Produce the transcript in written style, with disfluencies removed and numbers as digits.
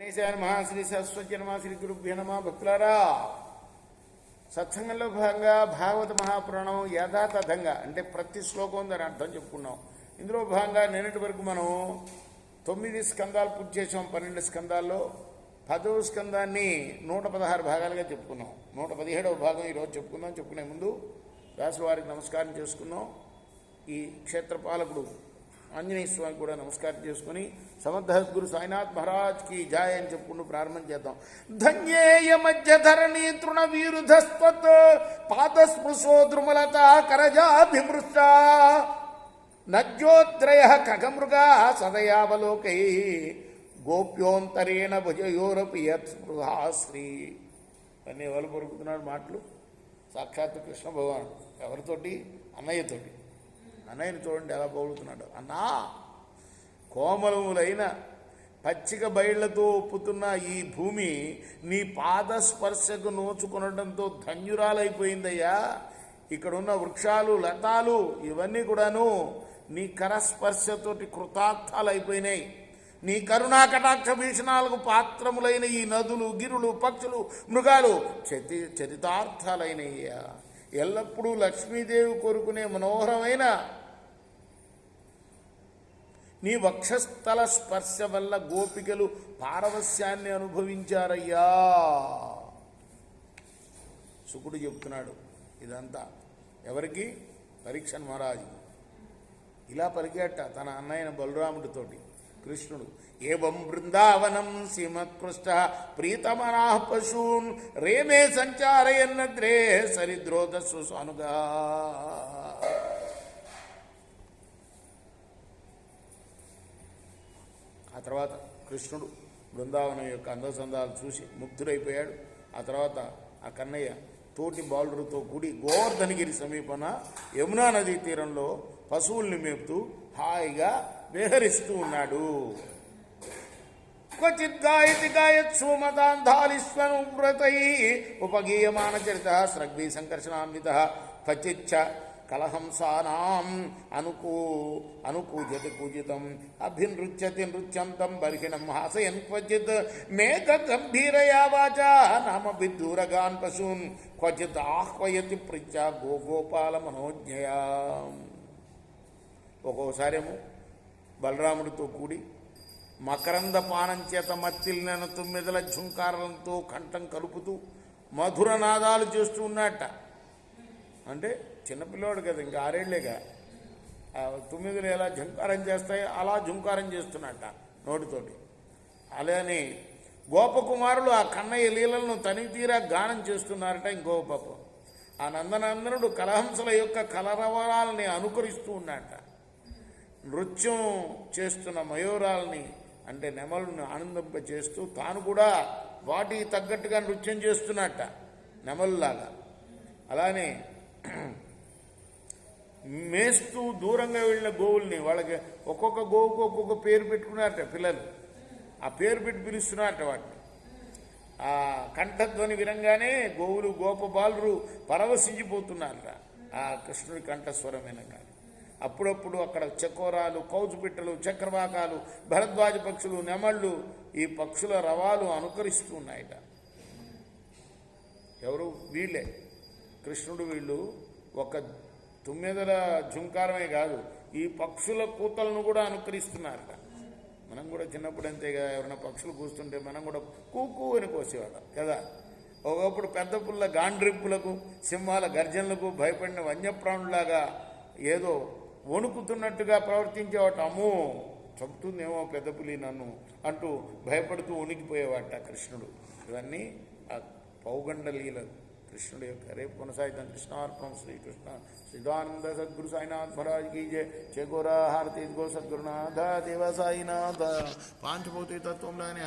మహాశ్రీ సరస్వతి నమ శ్రీ గురుభ్యో నమ. భక్తులారా, సత్సంగంలో భాగంగా భాగవత మహాపురాణం యథాతథంగా అంటే ప్రతి శ్లోకం దాని అర్థం చెప్పుకున్నాం. ఇందులో భాగంగా నిన్నటి వరకు మనం 9 స్కందాలు పూర్తి చేసాం. 12 స్కందాల్లో 10వ స్కందాన్ని 116 భాగాలుగా చెప్పుకున్నాం. 117వ భాగం ఈరోజు చెప్పుకునే ముందు వ్యాసుల వారికి నమస్కారం చేసుకున్నాం. ఈ క్షేత్రపాలకుడు ఆంజనేయ స్వామికి కూడా నమస్కారం చేసుకుని సమర్థ సాయినాథ్ మహారాజ్కి జాయ్ అని చెప్పుకుంటూ ప్రారంభం చేద్దాం. ధన్యేయ మధ్యధరణి తృణ వీరుధస్వత్ పాదస్పృశో ద్రుమలత కరజాభిమృష్ట నజ్యోత్రయ ఖగమృగా సదయావలోకై గోప్యోంతరేణ భుజయోరపియత్ స్పృహాశ్రీ అన్నీ ఎవరు పొరుకుతున్నాడు మాటలు. సాక్షాత్తు కృష్ణ భగవాన్ ఎవరితోటి? అన్నయ్యతోటి. అన్నయ్యని చూడండి ఎలా పొగుడుతున్నాడు. అన్నా, కోమలములైన పచ్చిక బయళ్లతో ఒప్పుతున్న ఈ భూమి నీ పాదస్పర్శకు నోచుకొనడంతో ధన్యురాలైపోయిందయ్యా. ఇక్కడున్న వృక్షాలు, లతాలు ఇవన్నీ కూడాను నీ కరస్పర్శతోటి కృతార్థాలైపోయినాయి. నీ కరుణా కటాక్ష భీషణాలకు పాత్రములైన ఈ నదులు, గిరులు, పక్షులు, మృగాలు చరితార్థాలైనయ్యా. ఎల్లప్పుడూ లక్ష్మీదేవి కోరుకునే మనోహరమైన నీ వక్షస్థల స్పర్శ వల్ల గోపికలు పారవస్యాన్ని అనుభవించారయ్యా. శుకుడు చెప్తున్నాడు ఇదంతా ఎవరికి? పరీక్షణ్ మహారాజు. ఇలా పలికేట తన అన్నయ్యన బలరాముడితోటి కృష్ణుడు. ఏవం బృందావనం శ్రీమత్కృష్ణ ప్రీతమనా పశూన్ రేమే సంచారయన్నద్రే సరిద్రోదస్సు సానుగా. ఆ తర్వాత కృష్ణుడు బృందావనం యొక్క అందసందాలు చూసి ముగ్ధుడైపోయాడు. ఆ తర్వాత ఆ కన్నయ్య తోటి బాలుడితో కూడి గోవర్ధనగిరి సమీపన యమునా నదీ తీరంలో పశువుల్ని మేపుతూ హాయిగా విహరిస్తూ ఉన్నాడు. క్వచిత్ గాయతి గాయత్సుమదాంధాలిస్వనువ్రతై ఉపగీయమాన చరిత స్రగ్భీ సంకర్షణాన్విత క్వచిచ్చ కలహంసానాం అనుకూజతి పూజితం అభినృత్యతి నృత్యంతం బర్హిణం హాసయన్ క్వచిత్ మేఘ గంభీరయా వాచా నామ విదూరగాన్ పశూన్ క్వచిత్ ఆహ్వయతి పృచ్చ గోగోపాల మనోజ్ఞయా. ఒక్కోసారేమో బలరాముడితో కూడి మకరంద పానం చేత మత్తిల్లిన 9 ఝుంకారాలతో కంఠం కలుపుతూ మధుర నాదాలు చేస్తూ ఉన్నట్ట. అంటే చిన్నపిల్లవాడు కదా, ఇంకా 6 ఏళ్లేగా. 9 ఎలా ఝుంకారం చేస్తాయో అలా ఝుంకారం చేస్తున్నట్ట నోటితోటి. అలానే గోపకుమారులు ఆ కన్నయ్య లీలలను తనివి తీరా గానం చేస్తున్నారట. ఇంకో పాపం ఆ నందనందనుడు కలహంసల యొక్క కలరవరాలని అనుకరిస్తూ ఉన్నట్ట. నృత్యం చేస్తున్న మయూరాలని అంటే నెమలను ఆనందింపచేస్తూ తాను కూడా వాటికి తగ్గట్టుగా నృత్యం చేస్తున్నట్ట నెమలులాగా. అలానే మేస్తూ దూరంగా వెళ్ళిన గోవుల్ని వాళ్ళకి ఒక్కొక్క గోవుకు ఒక్కొక్క పేరు పెట్టుకున్నారట పిల్లలు. ఆ పేరు పెట్టి పిలుస్తున్నారట వాటిని. ఆ కంఠధ్వని వినంగానే గోవులు, గోపబాలురు పరవశించిపోతున్నారట ఆ కృష్ణుడి కంఠస్వరం వినంగానే. అప్పుడప్పుడు అక్కడ చకోరాలు, కౌజు పిట్టలు, చక్రవాకాలు, భరద్వాజ పక్షులు, నెమళ్ళు ఈ పక్షుల రవాలు అనుకరిస్తూ ఉన్నాయట. ఎవరు? వీళ్ళే కృష్ణుడు. వీళ్ళు ఒక 9 ఝుంకారమే కాదు, ఈ పక్షుల కూతలను కూడా అనుకరిస్తున్నారట. మనం కూడా చిన్నప్పుడు అంతేగా, ఎవరైనా పక్షులు కూస్తుంటే మనం కూడా కూకు అని కోసేవాళ్ళం కదా. ఒకప్పుడు పెద్ద పుల్ల గాండ్రింపులకు, సింహాల గర్జనలకు భయపడిన వన్యప్రాణులాగా ఏదో వణుకుతున్నట్టుగా ప్రవర్తించేవాట. అమ్మో చంపుతుందేమో పెద్ద పులి నన్ను అంటూ భయపడుతూ వణికిపోయేవాట కృష్ణుడు. ఇవన్నీ ఆ పౌగండ లీలలు కృష్ణుడు యొక్క. రేపు కొనసాగిద్దాం. కృష్ణార్పణం. శ్రీకృష్ణ సిద్ధానంద సద్గురు సాయినాథ్ మహారాజ్ కీ జయ. చేకూరా హారతి గో సద్గురునాథ దేవ సాయినాథ. పాంచభౌతిక తత్వంలోని